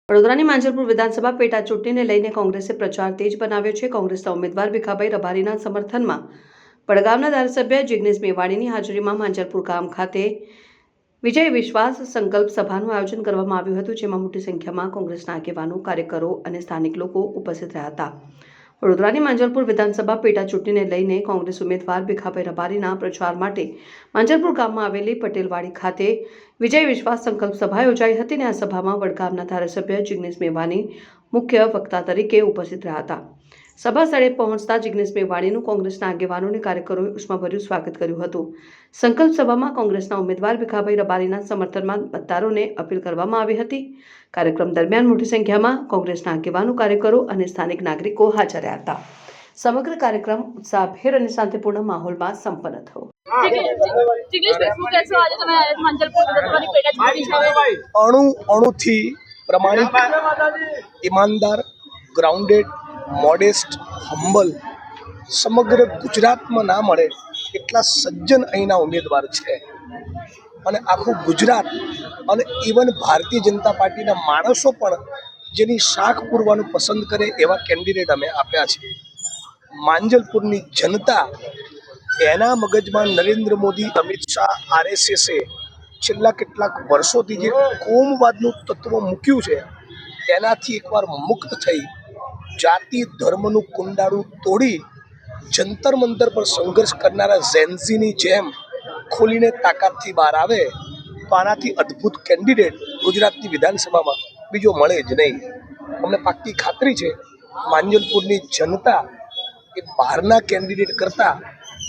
વડોદરાની માંજલપુર વિધાનસભા પેટા ચૂંટણીને લઈને કોંગ્રેસે પ્રચાર તેજ બનાવ્યો છે। કોંગ્રેસના ઉમેદવાર ભીખાભાઈ રબારીના સમર્થનમાં વડગામના ધારાસભ્ય જિગ્નેશ મેવાણીની હાજરીમાં માંજલપુર ગામ ખાતે વિજય વિશ્વાસ સંકલ્પ સભાનું આયોજન કરવામાં આવ્યું હતું, જેમાં મોટી સંખ્યામાં કોંગ્રેસના આગેવાનો, કાર્યકરો અને સ્થાનિક લોકો ઉપસ્થિત રહ્યા હતા। વડોદરાની માંજલપુર વિધાનસભા પેટા ચૂંટણીને લઈને કોંગ્રેસ ઉમેદવાર ભીખાભાઈ રબારીના પ્રચાર માટે માંજલપુર ગામમાં આવેલી પટેલવાડી ખાતે વિજય વિશ્વાસ સંકલ્પ સભા યોજાઈ હતી અને આ સભામાં વડગામના ધારાસભ્ય જિગ્નેશ મેવાણી મુખ્ય વક્તા તરીકે ઉપસ્થિત રહ્યા હતા। સભા સ્થળે પહોંચતા જિગ્નેશ મેવાણીનું કોંગ્રેસના આગેવાનો અને કાર્યકરોએ ઉષ્માભર્યું સ્વાગત કર્યું હતું। સંકલ્પ સભામાં કોંગ્રેસના ઉમેદવાર ભીખાભાઈ રબારીના સમર્થનમાં મતદારોને અપીલ કરવામાં આવી હતી। કાર્યક્રમ દરમિયાન મોટી સંખ્યામાં કોંગ્રેસના આગેવાનો, કાર્યકરો અને સ્થાનિક નાગરિકો હાજર રહ્યા હતા। સમગ્ર કાર્યક્રમ ઉત્સાહભેર અને શાંતિપૂર્ણ માહોલમાં સંપન્ન થયો। અણુથી પ્રમાણિક, ઈમાનદાર, ગ્રાઉન્ડેડ, મોડેસ્ટ, હમ્બલ સમગ્ર ગુજરાતમાં ના મળે એટલા સજ્જન અહીંના ઉમેદવાર છે અને આખું ગુજરાત અને ઇવન ભારતીય જનતા પાર્ટીના માણસો પણ જેની શાખ પૂરવાનું પસંદ કરે એવા કેન્ડિડેટ અમે આપ્યા છે। માંજલપુરની જનતા એના મગજમાં નરેન્દ્ર મોદી, અમિત શાહ, RSSએ છેલ્લા કેટલાક વર્ષોથી જે કોમવાદનું તત્વ મૂક્યું છે તેનાથી એકવાર મુક્ત થઈ જાતિ ધર્મનું કુંડાળું તોડી જંતર મંતર પર સંઘર્ષ કરનારા ઝેન્ઝીની જેમ ખોલીને તાકાતથી બહાર આવે તો આનાથી અદ્ભુત કેન્ડિડેટ ગુજરાતની વિધાનસભામાં બીજો મળે જ નહીં। અમને પાક્કી ખાતરી છે માંજલપુરની જનતા એ બહારના કેન્ડિડેટ કરતાં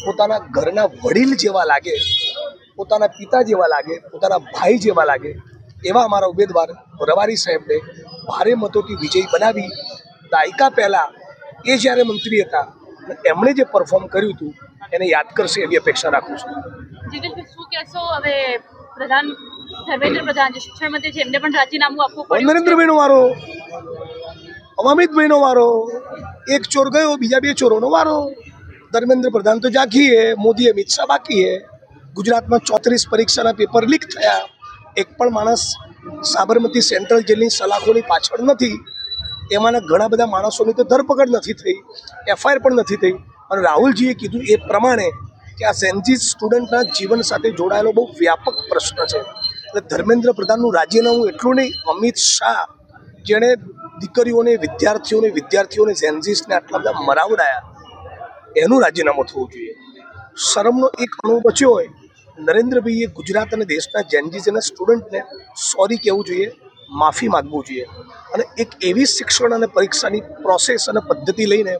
પોતાના ઘરના વડીલ જેવા લાગે, પોતાના પિતા જેવા લાગે, પોતાના ભાઈ જેવા લાગે એવા અમારા ઉમેદવાર રબારી સાહેબને ભારે મતોથી વિજયી બનાવી દાયકા પહેલાં એ જ્યારે મંત્રી હતા એમણે જે પરફોર્મ કર્યું હતું એને યાદ કરશે એવી અપેક્ષા રાખું છું। જીગેશભાઈ, શું કહેશો? હવે પ્રધાન ધર્મેન્દ્ર પ્રધાન જે શિક્ષણ મંત્રી છે એમને પણ રાજીનામું આપવું પડ્યું। નરેન્દ્રભાઈનો વારો, અમિતભાઈનો વારો, એક ચોર ગયો, બીજા બે ચોરોનો વારો। ધર્મેન્દ્ર પ્રધાન તો જાગી હે, મોદી અમિત શાહ બાકી હે। ગુજરાતમાં 34 પરીક્ષાના પેપર લીક થયા, એક પણ માણસ સાબરમતી સેન્ટ્રલ જેલની સલાખોની પાછળ નથી। એમાંના ઘણા બધા માણસોની તો ધરપકડ નથી થઈ, FIR પણ નથી થઈ। અને રાહુલજીએ કીધું એ પ્રમાણે કે આ ઝેન્ઝી સ્ટુડન્ટના જીવન સાથે જોડાયેલો બહુ વ્યાપક પ્રશ્ન છે। એટલે ધર્મેન્દ્ર પ્રધાનનું રાજીનામું એટલું નહીં, અમિત શાહ જેણે દીકરીઓને, વિદ્યાર્થીઓને ઝેન્ઝીસને આટલા બધા મરાવડાયા એનું રાજીનામું થવું જોઈએ। શરમનો એક અણુ બચ્યો હોય, નરેન્દ્રભાઈએ ગુજરાત અને દેશના ઝેન્ઝીસ અને સ્ટુડન્ટને સોરી કહેવું જોઈએ, માફી માગવું જોઈએ અને એક એવી શિક્ષણ અને પરીક્ષાની પ્રોસેસ અને પદ્ધતિ લઈને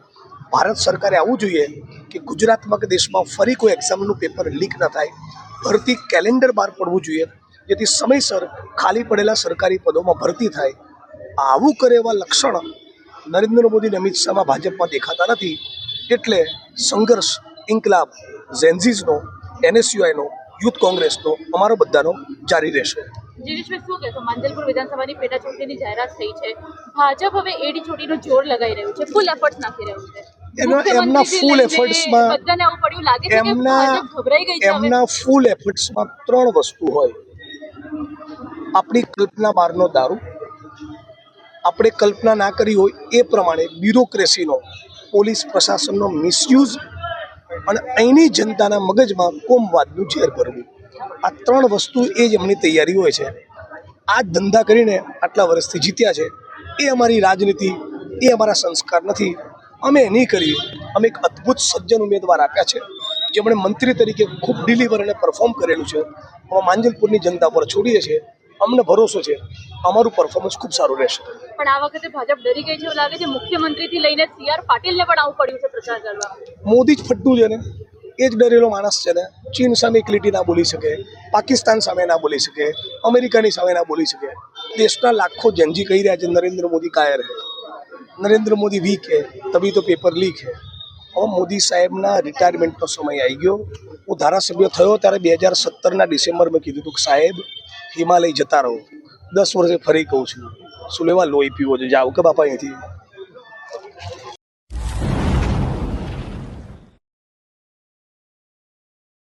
ભારત સરકારે આવવું જોઈએ કે ગુજરાતમાં કે દેશમાં ફરી કોઈ એક્ઝામનું પેપર લીક ન થાય। ભરતી કેલેન્ડર બહાર પડવું જોઈએ જેથી સમયસર ખાલી પડેલા સરકારી પદોમાં ભરતી થાય। આવું કરે એવા લક્ષણ નરેન્દ્ર મોદી અને અમિત શાહમાં ભાજપમાં દેખાતા નથી। એટલે સંઘર્ષ, ઇન્કલાબ, ઝેન્ઝીઝનો, NSUIનો, યુથ કોંગ્રેસનો, અમારો બધાનો જારી રહેશે। જીગેશભાઈ, શું કહેશો? માંજલપુર વિધાનસભાની પેટા ચૂંટણીની જાહેરાત થઈ છે, ભાજપ હવે એડી ચોટીનું જોર લગાવી રહ્યું છે, ફૂલ એફર્ટ નાખી રહ્યું છે। એમના ફૂલ એફર્ટ્સમાં બધાને આવું પડ્યું લાગે છે કે ભાજપ ગભરાઈ ગઈ છે। એમના ફૂલ એફર્ટ્સમાં 3 વસ્તુ હોય: આપણી કલ્પના બહારનો દારૂ, આપણે કલ્પના ના કરી હોય એ પ્રમાણે બ્યુરોક્રેસીનો, પોલીસ પ્રશાસનનો મિસયુઝ અને અહીંની જનતાના મગજમાં કોમવાદનું ઝેર ભરવું। આ 3 વસ્તુ એ જ એમની તૈયારી હોય છે। આ જ ધંધા કરીને આટલા વર્ષથી જીત્યા છે। એ અમારી રાજનીતિ, એ અમારા સંસ્કાર નથી, અમે નહીં કરીએ। અમે એક અદ્ભુત સજ્જન ઉમેદવાર આપ્યા છે જેમણે મંત્રી તરીકે ખૂબ ડિલિવર અને પરફોર્મ કરેલું છે। અમે માંજલપુરની જનતા પર છોડીએ છીએ, અમને ભરોસો છે અમારું પરફોર્મન્સ ખૂબ સારું રહેશે। પણ આ વખતે ભાજપ ડરી ગઈ છે એવું લાગે છે, મુખ્યમંત્રીથી લઈને CR પાટીલને પણ આવું પડ્યું છે પ્રચાર કરવા। મોદી જ ફટ્ટું છે ને, એ જ ડરેલો માણસ છે ને। ચીન સામે એક લીટી ના બોલી શકે, પાકિસ્તાન સામે ના બોલી શકે, અમેરિકાની સામે ના બોલી શકે। દેશના લાખો ઝેન્ઝી કહી રહ્યા છે નરેન્દ્ર મોદી કાયર હે, નરેન્દ્ર મોદી વીક હે, તभी તો પેપર લીક હે। હવે મોદી સાહેબના રિટાયરમેન્ટનો સમય આવી ગયો। હું ધારાસભ્ય થયો ત્યારે 2017ના ડિસેમ્બરમાં કીધું હતું કે સાહેબ હિમાલય જતા રહો। 10 વર્ષે ફરી કહું છું, શું લેવા લોહી પીવો છે, જાઓ કે બાપા અહીંથી।